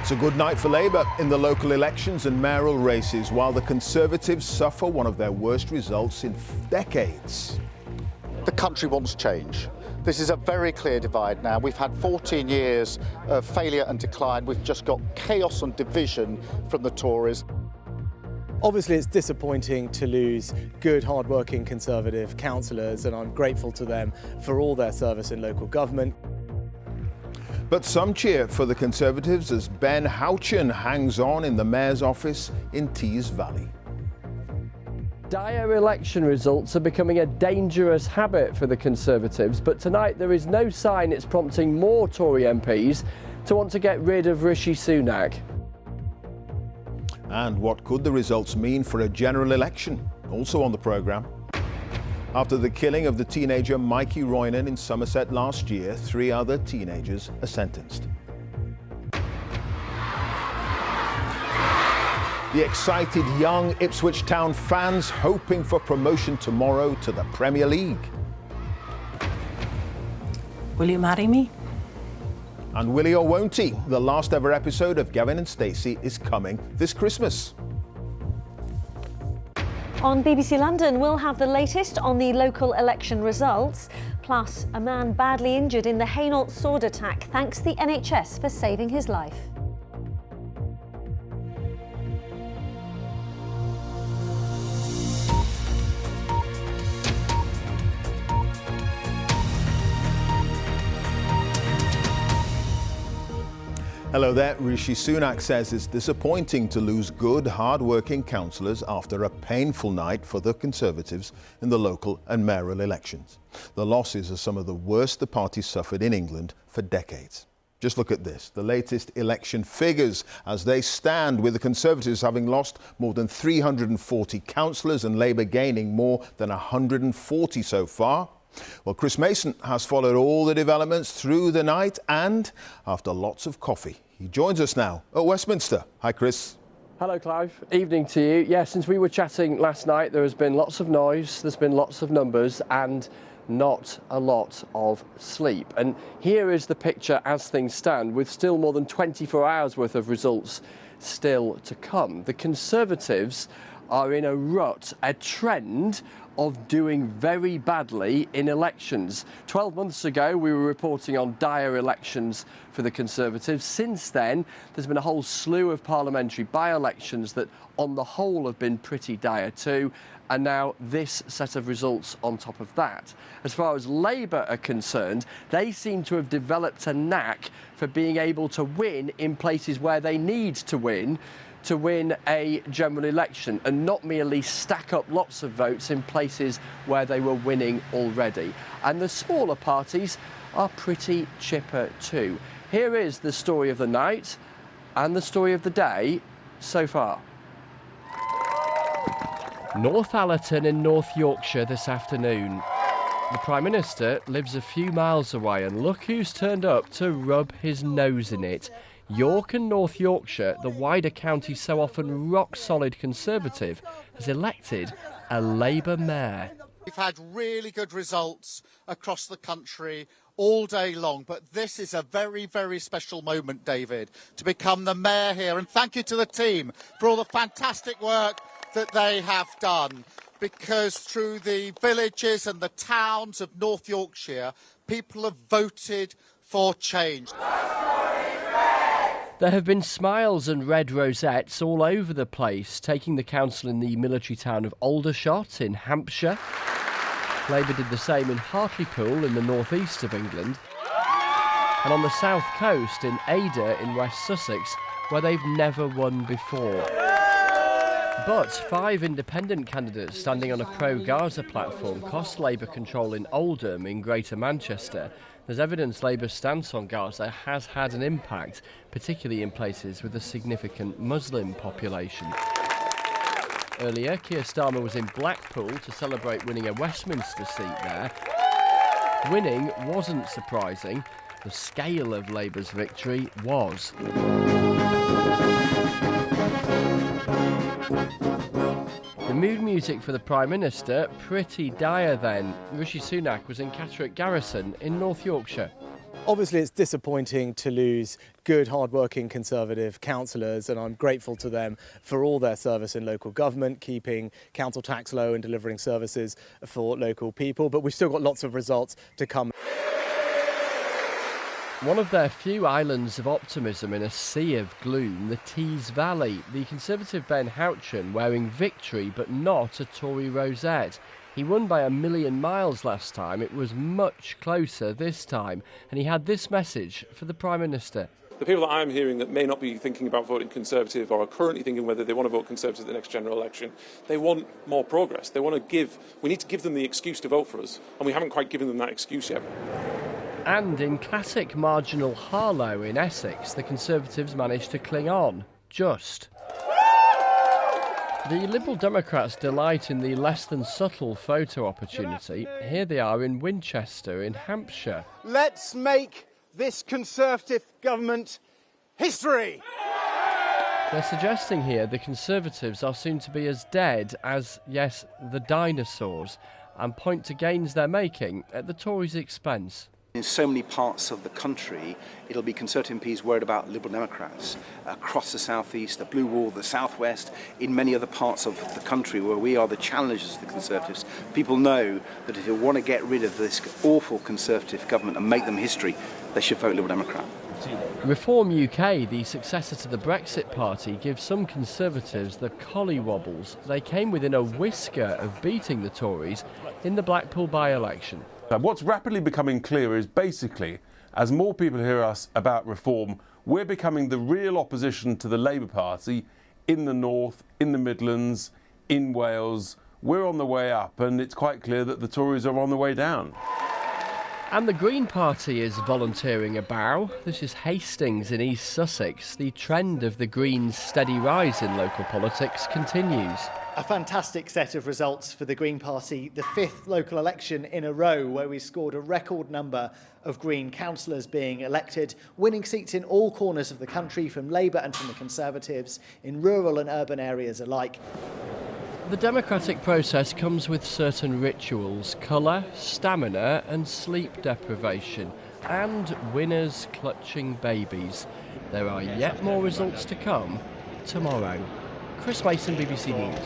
It's a good night for Labour in the local elections and mayoral races, while the Conservatives suffer one of their worst results in decades. The country wants change. This is a very clear divide now. We've had 14 years of failure and decline. We've just got chaos and division from the Tories. Obviously, it's disappointing to lose good, hard-working Conservative councillors, and I'm grateful to them for all their service in local government. But some cheer for the Conservatives as Ben Houchen hangs on in the mayor's office in Tees Valley. Dire election results are becoming a dangerous habit for the Conservatives, but tonight there is no sign it's prompting more Tory MPs to want to get rid of Rishi Sunak. And what could the results mean for a general election? Also on the programme. After the killing of the teenager Mikey Roynan in Somerset last year, 3 other teenagers are sentenced. The excited young Ipswich Town fans hoping for promotion tomorrow to the Premier League. Will you marry me? And will he or won't he? The last ever episode of Gavin and Stacey is coming this Christmas. On BBC London, we'll have the latest on the local election results. Plus, a man badly injured in the Hainault sword attack thanks the NHS for saving his life. Hello there. Rishi Sunak says it's disappointing to lose good, hard-working councillors after a painful night for the Conservatives in the local and mayoral elections. The losses are some of the worst the party suffered in England for decades. Just look at this, the latest election figures as they stand, with the Conservatives having lost more than 340 councillors and Labour gaining more than 140 so far. Well, Chris Mason has followed all the developments through the night and, after lots of coffee, he joins us now at Westminster. Hi, Chris. Hello, Clive. Evening to you. Yeah, since we were chatting last night, there has been lots of noise, there's been lots of numbers and not a lot of sleep. And here is the picture as things stand, with still more than 24 hours worth of results still to come. The Conservatives are in a rut, a trend of doing very badly in elections. 12 months ago, we were reporting on dire elections for the Conservatives. Since then, there's been a whole slew of parliamentary by-elections that, on the whole, have been pretty dire too. And now this set of results on top of that. As far as Labour are concerned, they seem to have developed a knack for being able to win in places where they need to win a general election, and not merely stack up lots of votes in places where they were winning already. And the smaller parties are pretty chipper too. Here is the story of the night and the story of the day so far. North Allerton in North Yorkshire this afternoon. The Prime Minister lives a few miles away, and look who's turned up to rub his nose in it. York and North Yorkshire, the wider county so often rock-solid Conservative, has elected a Labour mayor. We've had really good results across the country all day long, but this is a very, very special moment, David, to become the mayor here. And thank you to the team for all the fantastic work that they have done, because through the villages and the towns of North Yorkshire, people have voted for change. There have been smiles and red rosettes all over the place, taking the council in the military town of Aldershot in Hampshire. Labour did the same in Hartlepool in the northeast of England. And on the south coast in Ada in West Sussex, where they've never won before. But 5 independent candidates standing on a pro-Gaza platform cost Labour control in Oldham in Greater Manchester. There's evidence Labour's stance on Gaza has had an impact, particularly in places with a significant Muslim population. Earlier, Keir Starmer was in Blackpool to celebrate winning a Westminster seat there. Winning wasn't surprising. The scale of Labour's victory was. The mood music for the Prime Minister, pretty dire then. Rishi Sunak was in Catterick Garrison in North Yorkshire. Obviously, it's disappointing to lose good, hard-working Conservative councillors, and I'm grateful to them for all their service in local government, keeping council tax low and delivering services for local people. But we've still got lots of results to come. One of their few islands of optimism in a sea of gloom, the Tees Valley. The Conservative Ben Houchen wearing victory but not a Tory rosette. He won by 1,000,000 miles last time. It was much closer this time. And he had this message for the Prime Minister. The people that I'm hearing that may not be thinking about voting Conservative or are currently thinking whether they want to vote Conservative at the next general election, they want more progress. We need to give them the excuse to vote for us, and we haven't quite given them that excuse yet. And in classic marginal Harlow in Essex, the Conservatives managed to cling on. Just. The Liberal Democrats delight in the less than subtle photo opportunity. Here they are in Winchester in Hampshire. Let's make this Conservative government history. They're suggesting here the Conservatives are soon to be as dead as, yes, the dinosaurs, and point to gains they're making at the Tories' expense. In so many parts of the country, it'll be Conservative MPs worried about Liberal Democrats across the southeast, the Blue Wall, the southwest, in many other parts of the country where we are the challengers of the Conservatives. People know that if you want to get rid of this awful Conservative government and make them history, they should vote Liberal Democrat. Reform UK, the successor to the Brexit Party, gives some Conservatives the collywobbles. They came within a whisker of beating the Tories in the Blackpool by-election. What's rapidly becoming clear is basically, as more people hear us about reform, we're becoming the real opposition to the Labour Party in the North, in the Midlands, in Wales. We're on the way up, and it's quite clear that the Tories are on the way down. And the Green Party is volunteering a bow. This is Hastings in East Sussex. The trend of the Greens' steady rise in local politics continues. A fantastic set of results for the Green Party, the 5th local election in a row where we scored a record number of Green councillors being elected, winning seats in all corners of the country from Labour and from the Conservatives, in rural and urban areas alike. The democratic process comes with certain rituals: colour, stamina and sleep deprivation, and winners clutching babies. There are yet more results to come tomorrow. Chris Mason, BBC News.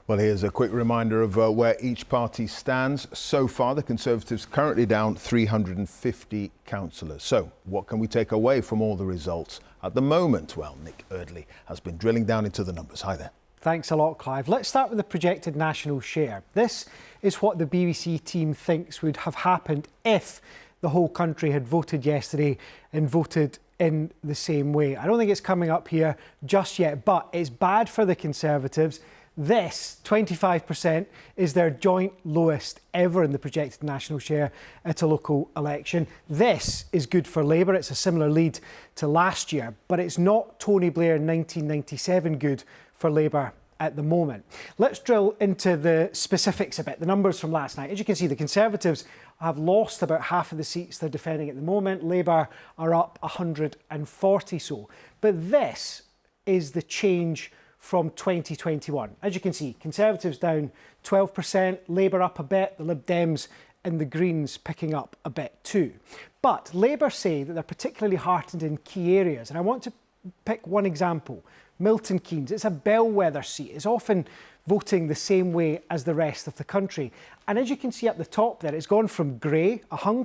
Well, here's a quick reminder of where each party stands. So far, the Conservatives currently down 350 councillors. So what can we take away from all the results at the moment? Well, Nick Eardley has been drilling down into the numbers. Hi there. Thanks a lot, Clive. Let's start with the projected national share. This is what the BBC team thinks would have happened if the whole country had voted yesterday and voted in the same way. I don't think it's coming up here just yet, but it's bad for the Conservatives. This, 25%, is their joint lowest ever in the projected national share at a local election. This is good for Labour. It's a similar lead to last year, but it's not Tony Blair 1997 good for Labour at the moment. Let's drill into the specifics a bit, the numbers from last night. As you can see, the Conservatives have lost about half of the seats they're defending at the moment. Labour are up 140 so. But this is the change from 2021. As you can see, Conservatives down 12%, Labour up a bit, the Lib Dems and the Greens picking up a bit too. But Labour say that they're particularly heartened in key areas, and I want to pick one example. Milton Keynes, it's a bellwether seat. It's often voting the same way as the rest of the country. And as you can see at the top there, it's gone from grey, a hung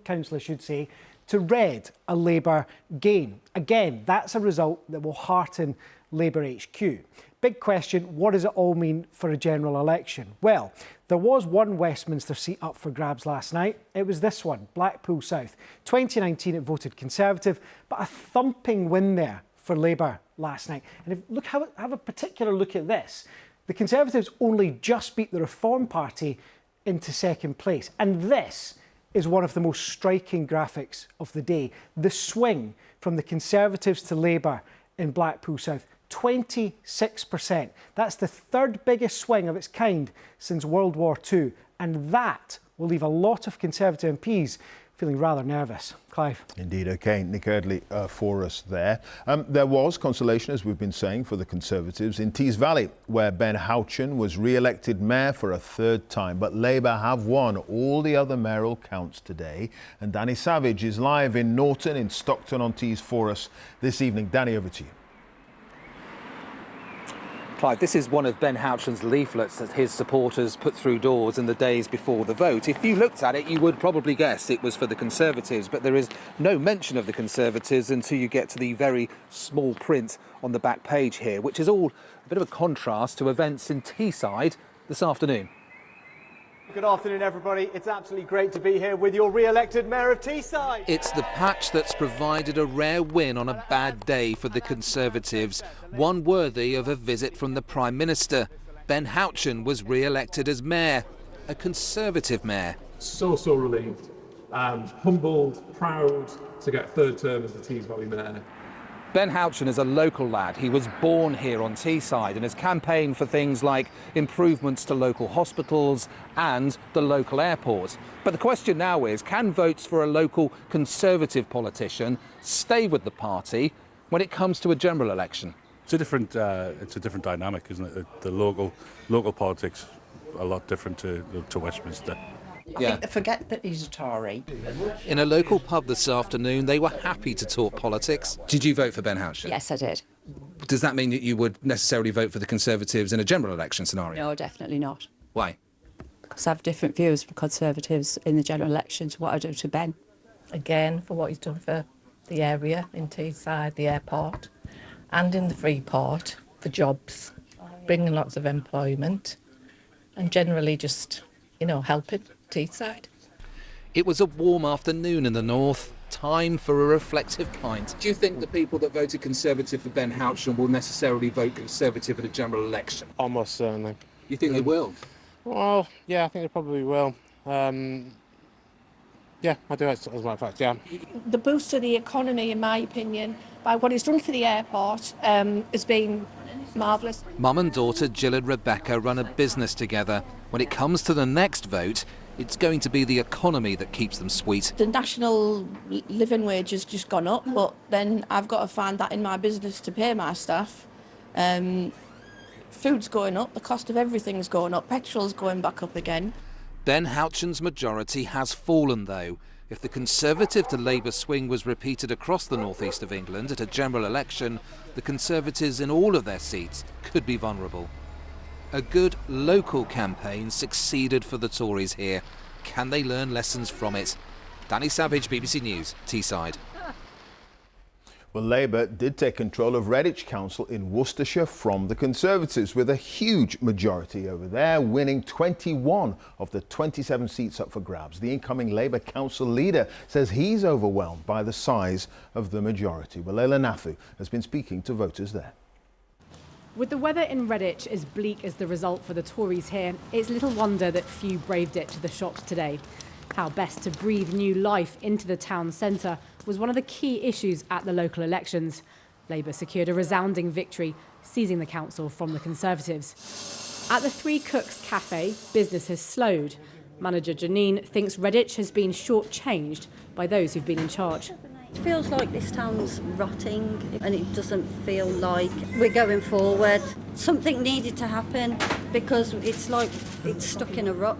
council, I should say, to red, a Labour gain. Again, that's a result that will hearten Labour HQ. Big question, what does it all mean for a general election? Well, there was one Westminster seat up for grabs last night. It was this one, Blackpool South. 2019 it voted Conservative, but a thumping win there for Labour last night. And have a particular look at this. The Conservatives only just beat the Reform Party into second place. And this is one of the most striking graphics of the day. The swing from the Conservatives to Labour in Blackpool South, 26%. That's the third biggest swing of its kind since World War II. And that will leave a lot of Conservative MPs feeling rather nervous. Clive. Indeed, OK. Nick Eardley for us there. There was consolation, as we've been saying, for the Conservatives in Tees Valley, where Ben Houchen was re-elected mayor for a third time. But Labour have won all the other mayoral counts today. And Danny Savage is live in Norton, in Stockton-on-Tees for us this evening. Danny, over to you. Clive, this is one of Ben Houchen's leaflets that his supporters put through doors in the days before the vote. If you looked at it, you would probably guess it was for the Conservatives, but there is no mention of the Conservatives until you get to the very small print on the back page here, which is all a bit of a contrast to events in Teesside this afternoon. Good afternoon, everybody. It's absolutely great to be here with your re-elected Mayor of Teesside. It's the patch that's provided a rare win on a bad day for the Conservatives, one worthy of a visit from the Prime Minister. Ben Houchen was re-elected as mayor, a Conservative mayor. So relieved, humbled, proud to get third term as the Tees Valley mayor. Ben Houchen is a local lad. He was born here on Teesside and has campaigned for things like improvements to local hospitals and the local airport. But the question now is, can votes for a local Conservative politician stay with the party when it comes to a general election? It's a different dynamic, isn't it? The local politics are a lot different to Westminster. I think they forget that he's a Tory. In a local pub this afternoon, they were happy to talk politics. Did you vote for Ben Houchen? Yes, I did. Does that mean that you would necessarily vote for the Conservatives in a general election scenario? No, definitely not. Why? Because I have different views from Conservatives in the general election to what I do to Ben. Again, for what he's done for the area in Teesside, the airport, and in the Freeport, for jobs, bringing lots of employment, and generally just, helping Teesside. It was a warm afternoon in the north. Time for a reflective pint. Do you think the people that voted Conservative for Ben Houchen will necessarily vote Conservative in a general election? Almost certainly. You think they will? Well, yeah, I think they probably will. Yeah, I do, as a matter of fact, yeah. The boost to the economy, in my opinion, by what he's done for the airport, has been marvellous. Mum and daughter Jill and Rebecca run a business together. When it comes to the next vote, it's going to be the economy that keeps them sweet. The national living wage has just gone up, but then I've got to find that in my business to pay my staff. Food's going up, the cost of everything's going up, petrol's going back up again. Ben Houchen's majority has fallen, though. If the Conservative to Labour swing was repeated across the northeast of England at a general election, the Conservatives in all of their seats could be vulnerable. A good local campaign succeeded for the Tories here. Can they learn lessons from it? Danny Savage, BBC News, Teesside. Well, Labour did take control of Redditch Council in Worcestershire from the Conservatives with a huge majority over there, winning 21 of the 27 seats up for grabs. The incoming Labour council leader says he's overwhelmed by the size of the majority. Well, Leila Nafu has been speaking to voters there. With the weather in Redditch as bleak as the result for the Tories here, it's little wonder that few braved it to the shops today. How best to breathe new life into the town centre was one of the key issues at the local elections. Labour secured a resounding victory, seizing the council from the Conservatives. At the Three Cooks Cafe, business has slowed. Manager Janine thinks Redditch has been shortchanged by those who've been in charge. It feels like this town's rotting and it doesn't feel like we're going forward. Something needed to happen because it's like it's stuck in a rut.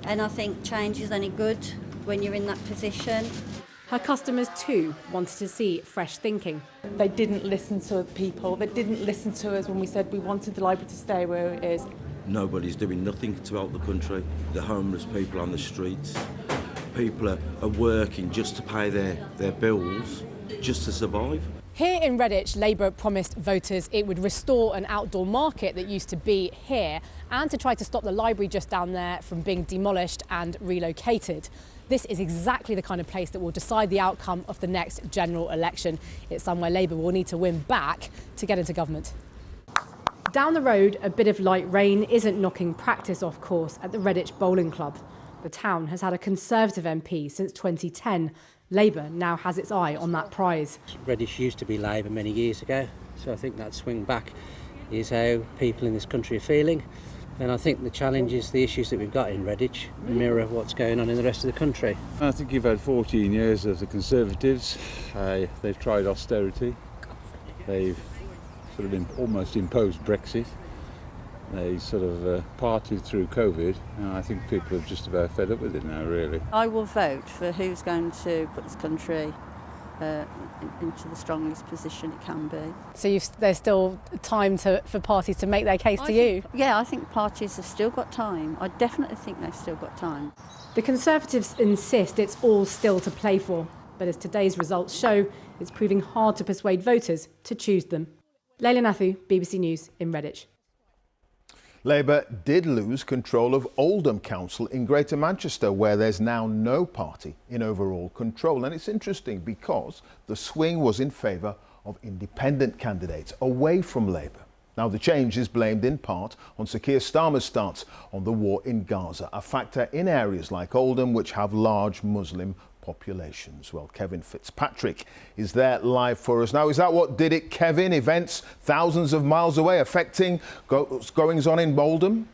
And I think change is only good when you're in that position. Her customers too wanted to see fresh thinking. They didn't listen to people. They didn't listen to us when we said we wanted the library to stay where it is. Nobody's doing nothing to help the country. The homeless people on the streets. People are working just to pay their bills, just to survive. Here in Redditch, Labour promised voters it would restore an outdoor market that used to be here and to try to stop the library just down there from being demolished and relocated. This is exactly the kind of place that will decide the outcome of the next general election. It's somewhere Labour will need to win back to get into government. Down the road, a bit of light rain isn't knocking practice off course at the Redditch Bowling Club. The town has had a Conservative MP since 2010. Labour now has its eye on that prize. Redditch used to be Labour many years ago, so I think that swing back is how people in this country are feeling. And I think the challenge is the issues that we've got in Redditch mirror what's going on in the rest of the country. I think you've had 14 years of the Conservatives. They've tried austerity. They've sort of almost imposed Brexit. They sort of partied through COVID, and I think people are just about fed up with it now, really. I will vote for who's going to put this country into the strongest position it can be. So there's still time for parties to make their case to you? Yeah, I think parties have still got time. I definitely think they've still got time. The Conservatives insist it's all still to play for, but as today's results show, it's proving hard to persuade voters to choose them. Leila Nathu, BBC News in Redditch. Labour did lose control of Oldham Council in Greater Manchester, where there's now no party in overall control. And it's interesting because the swing was in favour of independent candidates away from Labour. Now, the change is blamed in part on Sir Keir Starmer's stance on the war in Gaza, a factor in areas like Oldham which have large Muslim populations. Well, Kevin Fitzpatrick is there live for us now. Is that what did it, Kevin? Events thousands of miles away affecting goings on in Oldham?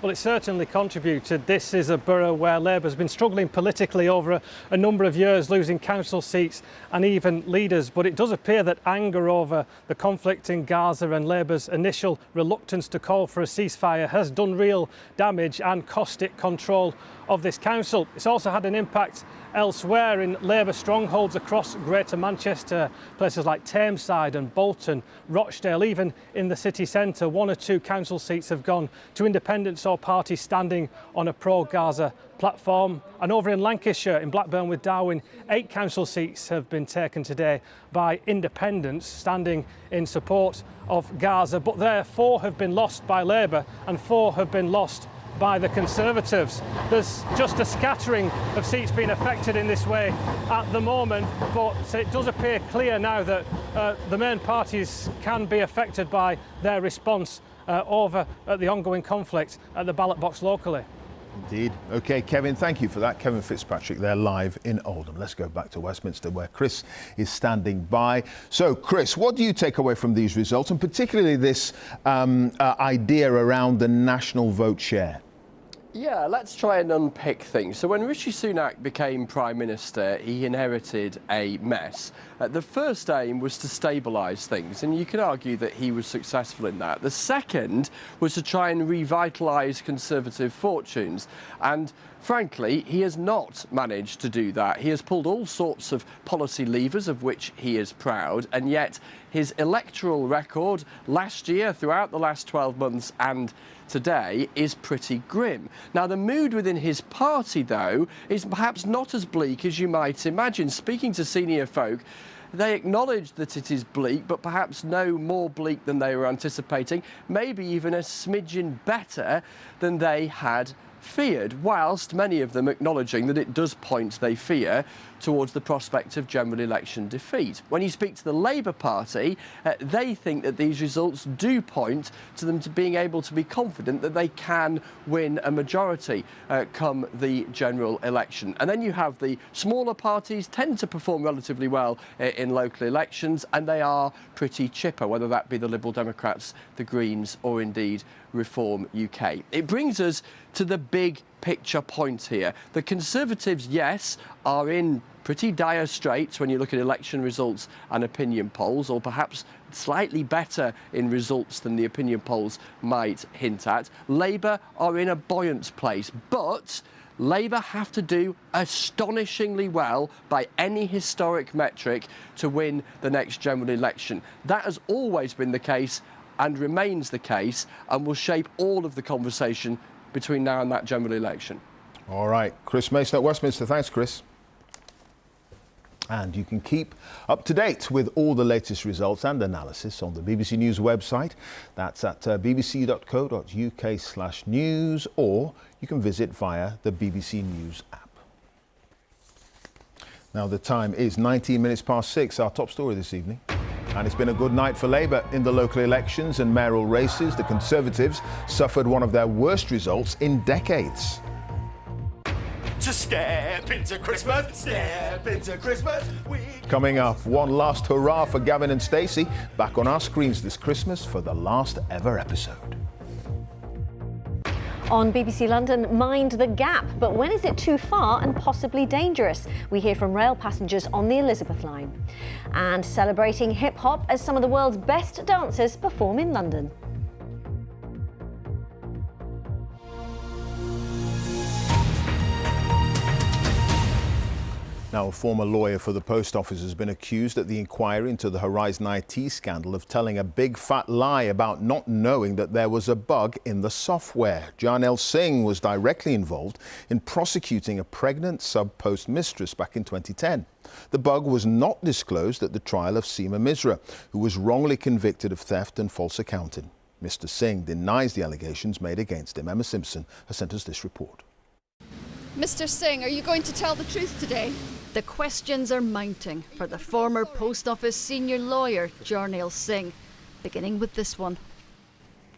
Well, it certainly contributed. This is a borough where Labour has been struggling politically over a number of years, losing council seats and even leaders. But it does appear that anger over the conflict in Gaza and Labour's initial reluctance to call for a ceasefire has done real damage and cost it control of this council. It's also had an impact elsewhere in Labour strongholds across Greater Manchester, places like Teesside and Bolton, Rochdale, even in the city centre. 1 or 2 council seats have gone to independents or parties standing on a pro-Gaza platform. And over in Lancashire, in Blackburn with Darwen, 8 council seats have been taken today by independents standing in support of Gaza. But there, 4 have been lost by Labour and 4 have been lost by the Conservatives. There's just a scattering of seats being affected in this way at the moment, but it does appear clear now that the main parties can be affected by their response over the ongoing conflict at the ballot box locally. Indeed. OK, Kevin, thank you for that. Kevin Fitzpatrick there live in Oldham. Let's go back to Westminster where Chris is standing by. So, Chris, what do you take away from these results, and particularly this idea around the national vote share? Yeah, let's try and unpick things. So when Rishi Sunak became Prime Minister, he inherited a mess. The first aim was to stabilise things, and you can argue that he was successful in that. The second was to try and revitalise Conservative fortunes. And frankly, he has not managed to do that. He has pulled all sorts of policy levers of which he is proud, and yet his electoral record last year, throughout the last 12 months and today, is pretty grim. Now, the mood within his party, though, is perhaps not as bleak as you might imagine. Speaking to senior folk, they acknowledge that it is bleak, but perhaps no more bleak than they were anticipating, maybe even a smidgen better than they had feared, whilst many of them acknowledging that it does point, they fear, towards the prospect of general election defeat. When you speak to the Labour Party, they think that these results do point to them to being able to be confident that they can win a majority come the general election. And then you have the smaller parties tend to perform relatively well in local elections, and they are pretty chipper, whether that be the Liberal Democrats, the Greens, or indeed Reform UK. It brings us to the big picture point here. The Conservatives, yes, are in pretty dire straits when you look at election results and opinion polls, or perhaps slightly better in results than the opinion polls might hint at. Labour are in a buoyant place, but Labour have to do astonishingly well by any historic metric to win the next general election. That has always been the case and remains the case, and will shape all of the conversation between now and that general election. All right, Chris Mason at Westminster. Thanks, Chris. And you can keep up to date with all the latest results and analysis on the BBC News website. That's at bbc.co.uk/news, or you can visit via the BBC News app. Now the time is 19 minutes past 6, our top story this evening. And it's been a good night for Labour in the local elections and mayoral races. The Conservatives suffered one of their worst results in decades. to step into Christmas, step into Christmas. Coming up, one last hurrah for Gavin and Stacey, back on our screens this Christmas for the last ever episode. On BBC London, mind the gap, but when is it too far and possibly dangerous? We hear from rail passengers on the Elizabeth line. And celebrating hip-hop as some of the world's best dancers perform in London. Now, a former lawyer for the Post Office has been accused at the inquiry into the Horizon IT scandal of telling a big fat lie about not knowing that there was a bug in the software. Jarnail Singh was directly involved in prosecuting a pregnant sub-post mistress back in 2010. The bug was not disclosed at the trial of Seema Misra, who was wrongly convicted of theft and false accounting. Mr. Singh denies the allegations made against him. Emma Simpson has sent us this report. Mr. Singh, are you going to tell the truth today? The questions are mounting for the former Post Office senior lawyer, Jarnail Singh, beginning with this one.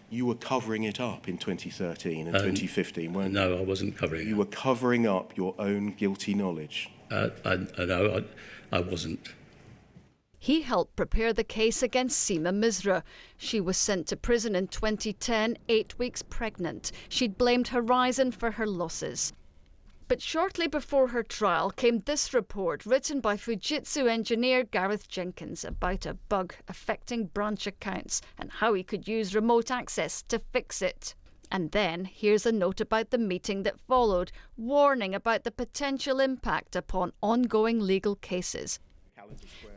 You were covering it up in 2013 and 2015, weren't you? No, I wasn't covering it. You were covering up your own guilty knowledge. No, I wasn't. He helped prepare the case against Seema Misra. She was sent to prison in 2010, 8 weeks pregnant. She'd blamed Horizon for her losses. But shortly before her trial came this report written by Fujitsu engineer Gareth Jenkins about a bug affecting branch accounts and how he could use remote access to fix it. And then here's a note about the meeting that followed, warning about the potential impact upon ongoing legal cases.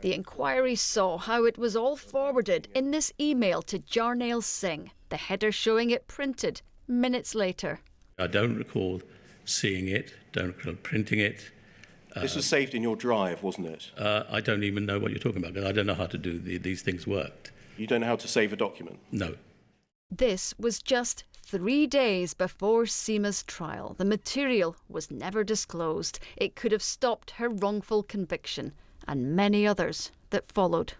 The inquiry saw how it was all forwarded in this email to Jarnail Singh, the header showing it printed minutes later. I don't recall seeing it, don't recall printing it. This was saved in your drive, wasn't it? I don't even know what you're talking about, because I don't know how to do these things worked. You don't know how to save a document? No. This was just 3 days before Seema's trial. The material was never disclosed. It could have stopped her wrongful conviction and many others that followed.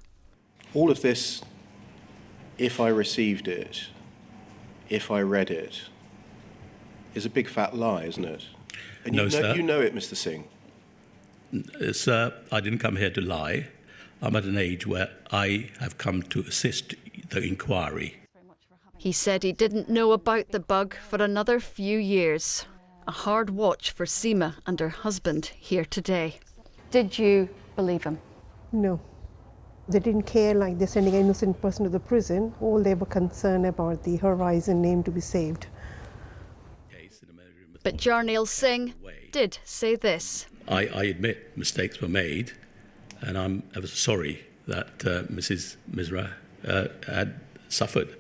All of this, if I received it, if I read it, is a big fat lie, isn't it? And No, sir. You know it, Mr. Singh. Sir, I didn't come here to lie. I'm at an age where I have come to assist the inquiry. He said he didn't know about the bug for another few years. A hard watch for Seema and her husband here today. Did you believe him? No. They didn't care, like they're sending an innocent person to the prison. All they were concerned about the Horizon name to be saved. But Jarnail Singh did say this. I admit mistakes were made, and I'm ever sorry that Mrs. Misra had suffered,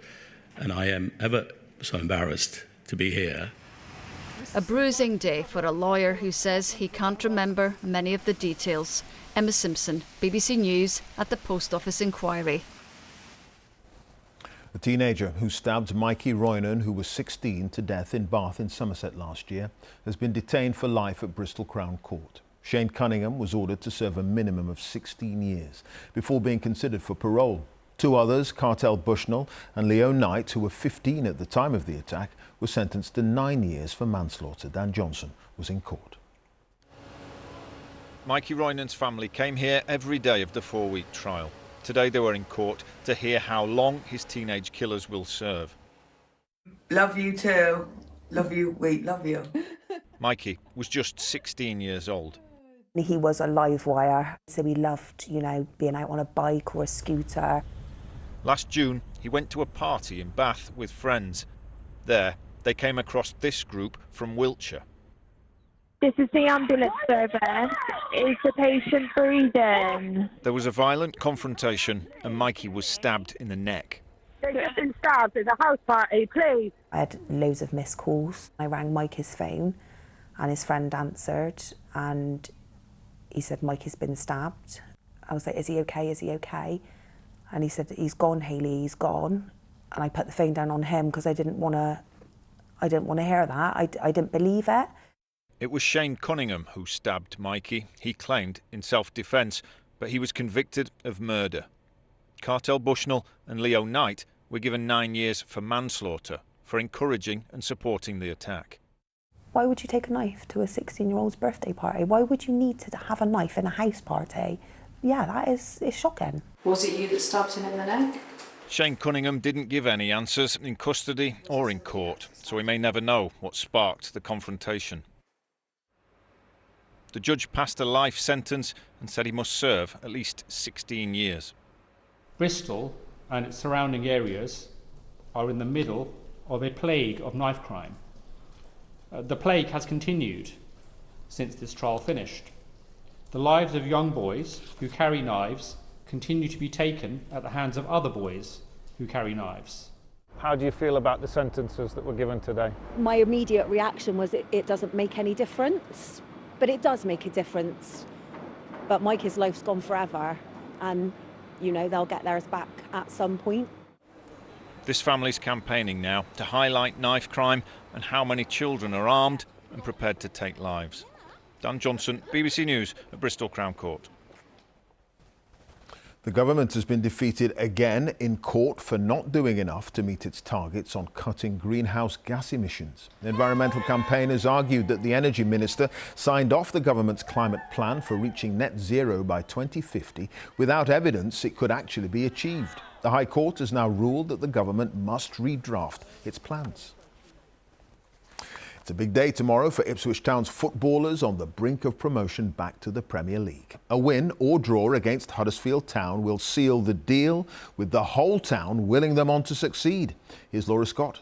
and I am ever so embarrassed to be here. A bruising day for a lawyer who says he can't remember many of the details. Emma Simpson, BBC News at the Post Office inquiry. A teenager who stabbed Mikey Roynan, who was 16, to death in Bath in Somerset last year, has been detained for life at Bristol Crown Court. Shane Cunningham was ordered to serve a minimum of 16 years before being considered for parole. Two others, Cartel Bushnell and Leo Knight, who were 15 at the time of the attack, were sentenced to 9 years for manslaughter. Dan Johnson was in court. Mikey Roynan's family came here every day of the 4-week trial. Today they were in court to hear how long his teenage killers will serve. Love you too. Love you. Wait, love you. Mikey was just 16 years old. He was a live wire, so he loved, being out on a bike or a scooter. Last June, he went to a party in Bath with friends. There, they came across this group from Wiltshire. This is the ambulance service. Is the patient breathing? There was a violent confrontation and Mikey was stabbed in the neck. They've been stabbed at a house party, please. I had loads of missed calls. I rang Mikey's phone and his friend answered and he said, Mikey's been stabbed. I was like, is he okay? Is he okay? And he said, he's gone, Hayley, he's gone. And I put the phone down on him because I didn't want to hear that. I didn't believe it. It was Shane Cunningham who stabbed Mikey, he claimed, in self-defence, but he was convicted of murder. Cartel Bushnell and Leo Knight were given 9 years for manslaughter for encouraging and supporting the attack. Why would you take a knife to a 16-year-old's birthday party? Why would you need to have a knife in a house party? Yeah, that is shocking. Was it you that stabbed him in the neck? Shane Cunningham didn't give any answers in custody or in court, so we may never know what sparked the confrontation. The judge passed a life sentence and said he must serve at least 16 years. Bristol and its surrounding areas are in the middle of a plague of knife crime. The plague has continued since this trial finished. The lives of young boys who carry knives continue to be taken at the hands of other boys who carry knives. How do you feel about the sentences that were given today? My immediate reaction was it doesn't make any difference, but it does make a difference. But Mikey's life's gone forever, and, you know, they'll get theirs back at some point. This family's campaigning now to highlight knife crime and how many children are armed and prepared to take lives. Dan Johnson, BBC News at Bristol Crown Court. The government has been defeated again in court for not doing enough to meet its targets on cutting greenhouse gas emissions. Environmental campaigners argued that the Energy Minister signed off the government's climate plan for reaching net zero by 2050 without evidence it could actually be achieved. The High Court has now ruled that the government must redraft its plans. It's a big day tomorrow for Ipswich Town's footballers on the brink of promotion back to the Premier League. A win or draw against Huddersfield Town will seal the deal, with the whole town willing them on to succeed. Here's Laura Scott.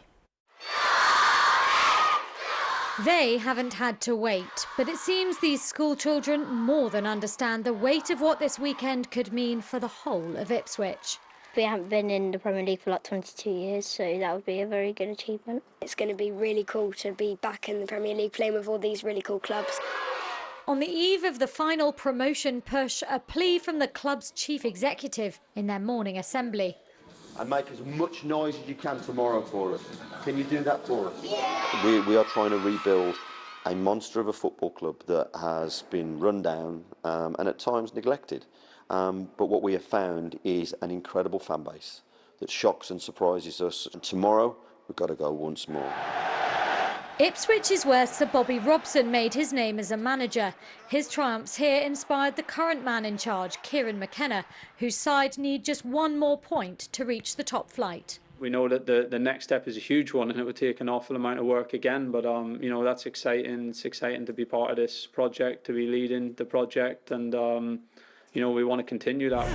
They haven't had to wait, but it seems these school children more than understand the weight of what this weekend could mean for the whole of Ipswich. We haven't been in the Premier League for like 22 years, so that would be a very good achievement. It's going to be really cool to be back in the Premier League playing with all these really cool clubs. On the eve of the final promotion push, a plea from the club's chief executive in their morning assembly. And make as much noise as you can tomorrow for us. Can you do that for us? Yeah. We are trying to rebuild a monster of a football club that has been run down and at times neglected. But what we have found is an incredible fan base that shocks and surprises us. And tomorrow, we've got to go once more. Ipswich is where Sir Bobby Robson made his name as a manager. His triumphs here inspired the current man in charge, Kieran McKenna, whose side need just one more point to reach the top flight. We know that the next step is a huge one, and it would take an awful amount of work again. But you know, that's exciting. It's exciting to be part of this project, to be leading the project, and you know, we want to continue that.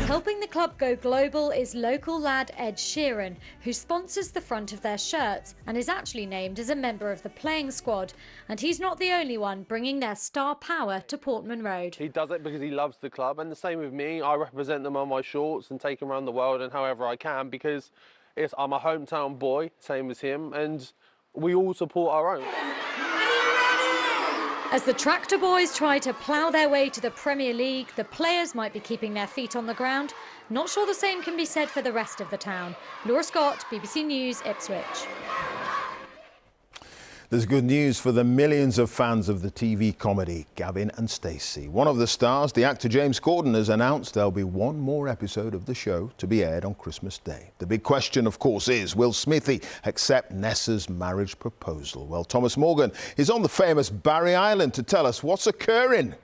Helping the club go global is local lad Ed Sheeran, who sponsors the front of their shirts and is actually named as a member of the playing squad. And he's not the only one bringing their star power to Portman Road. He does it because he loves the club, and the same with me. I represent them on my shorts and take them around the world and however I can, because I'm a hometown boy, same as him, and we all support our own. As the Tractor Boys try to plough their way to the Premier League, the players might be keeping their feet on the ground. Not sure the same can be said for the rest of the town. Laura Scott, BBC News, Ipswich. There's good news for the millions of fans of the TV comedy Gavin and Stacey. One of the stars, the actor James Corden, has announced there'll be one more episode of the show to be aired on Christmas Day. The big question, of course, is will Smithy accept Nessa's marriage proposal? Well, Thomas Morgan is on the famous Barry Island to tell us what's occurring.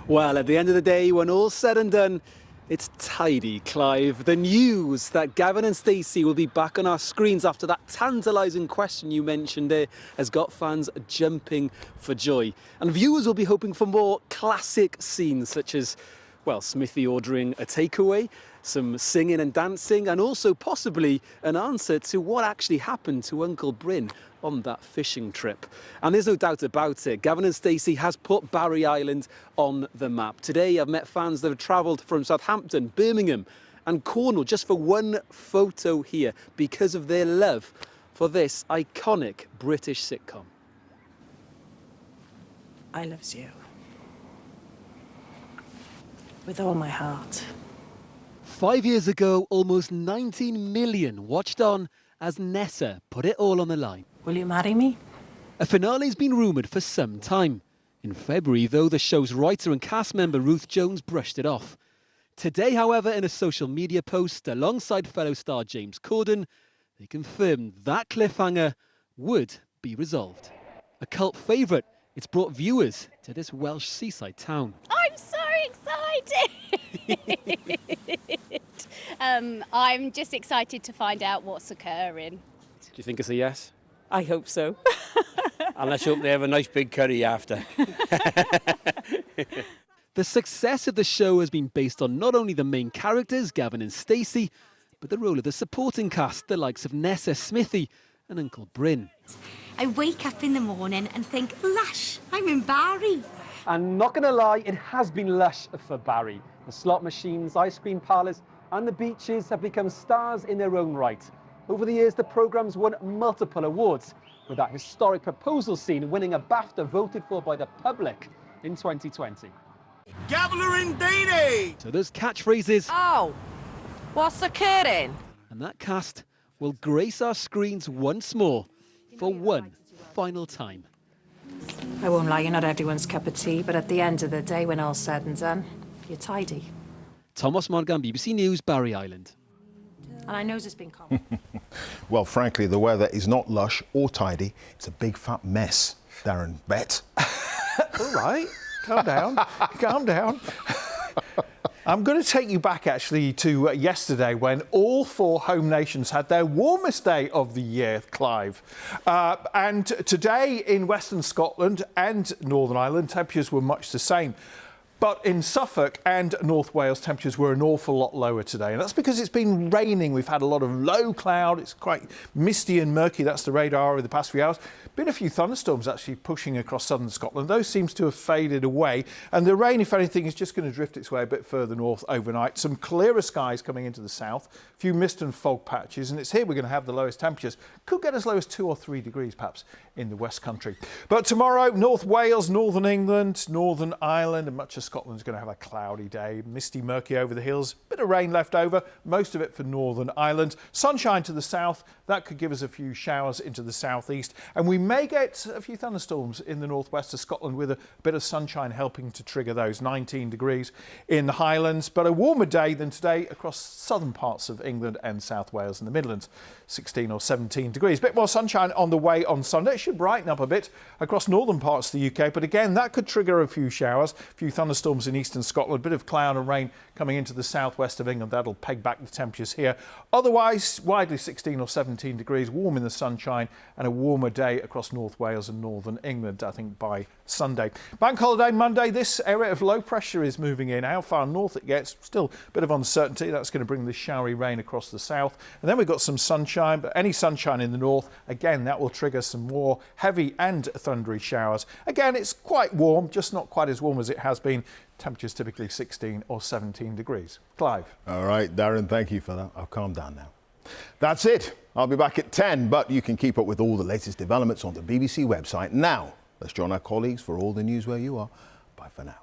Well, at the end of the day, when all's said and done, it's tidy, Clive. The news that Gavin and Stacey will be back on our screens after that tantalising question you mentioned there has got fans jumping for joy. And viewers will be hoping for more classic scenes such as, well, Smithy ordering a takeaway, some singing and dancing, and also possibly an answer to what actually happened to Uncle Bryn on that fishing trip. And there's no doubt about it, Gavin and Stacey has put Barry Island on the map. Today I've met fans that have travelled from Southampton, Birmingham and Cornwall just for one photo here because of their love for this iconic British sitcom. I loves you. With all my heart. 5 years ago, almost 19 million watched on as Nessa put it all on the line. Will you marry me? A finale's been rumoured for some time. In February, though, the show's writer and cast member Ruth Jones brushed it off. Today, however, in a social media post alongside fellow star James Corden, they confirmed that cliffhanger would be resolved. A cult favourite, it's brought viewers to this Welsh seaside town. I'm so excited! I'm just excited to find out what's occurring. Do you think it's a yes? I hope so. And let's hope they have a nice big curry after. The success of the show has been based on not only the main characters, Gavin and Stacey, but the role of the supporting cast, the likes of Nessa Smithy and Uncle Bryn. I wake up in the morning and think, lush, I'm in Barry. And not going to lie, it has been lush for Barry. The slot machines, ice cream parlours and the beaches have become stars in their own right. Over the years, the programme's won multiple awards, with that historic proposal scene winning a BAFTA voted for by the public in 2020. Gathering Day! So those catchphrases... Oh, what's occurring? And that cast will grace our screens once more for one final time. I won't lie, you're not everyone's cup of tea, but at the end of the day, when all's said and done, you're tidy. Thomas Morgan, BBC News, Barry Island. And I know it's been cold. Well, frankly, the weather is not lush or tidy. It's a big fat mess, Darren Bet. All right, calm down, calm down. I'm going to take you back, actually, to yesterday when all four home nations had their warmest day of the year, Clive. And today in Western Scotland and Northern Ireland, temperatures were much the same. But in Suffolk and North Wales, temperatures were an awful lot lower today. And that's because it's been raining. We've had a lot of low cloud. It's quite misty and murky. That's the radar over the past few hours. Been a few thunderstorms actually pushing across southern Scotland. Those seems to have faded away. And the rain, if anything, is just going to drift its way a bit further north overnight. Some clearer skies coming into the south. A few mist and fog patches. And it's here we're going to have the lowest temperatures. Could get as low as 2 or 3 degrees, perhaps, in the West Country. But tomorrow, North Wales, Northern England, Northern Ireland and much of Scotland's going to have a cloudy day. Misty, murky over the hills. Bit of rain left over. Most of it for Northern Ireland. Sunshine to the south. That could give us a few showers into the southeast. And we may get a few thunderstorms in the northwest of Scotland with a bit of sunshine helping to trigger those. 19 degrees in the Highlands, but a warmer day than today across southern parts of England and South Wales and the Midlands. 16 or 17 degrees. Bit more sunshine on the way on Sunday. It should brighten up a bit across northern parts of the UK, but again, that could trigger a few showers, a few thunderstorms in eastern Scotland, a bit of cloud and rain coming into the southwest of England. That'll peg back the temperatures here. Otherwise, widely 16 or 17 degrees, warm in the sunshine, and a warmer day across North Wales and northern England, I think, by Sunday. Bank holiday Monday, this area of low pressure is moving in. How far north it gets, still a bit of uncertainty. That's going to bring the showery rain across the south. And then we've got some sunshine, but any sunshine in the north, again, that will trigger some more heavy and thundery showers. Again, it's quite warm, just not quite as warm as it has been. Temperatures typically 16 or 17 degrees. Clive. All right, Darren, thank you for that. I'll calm down now. That's it. I'll be back at 10, but you can keep up with all the latest developments on the BBC website. Now, let's join our colleagues for all the news where you are. Bye for now.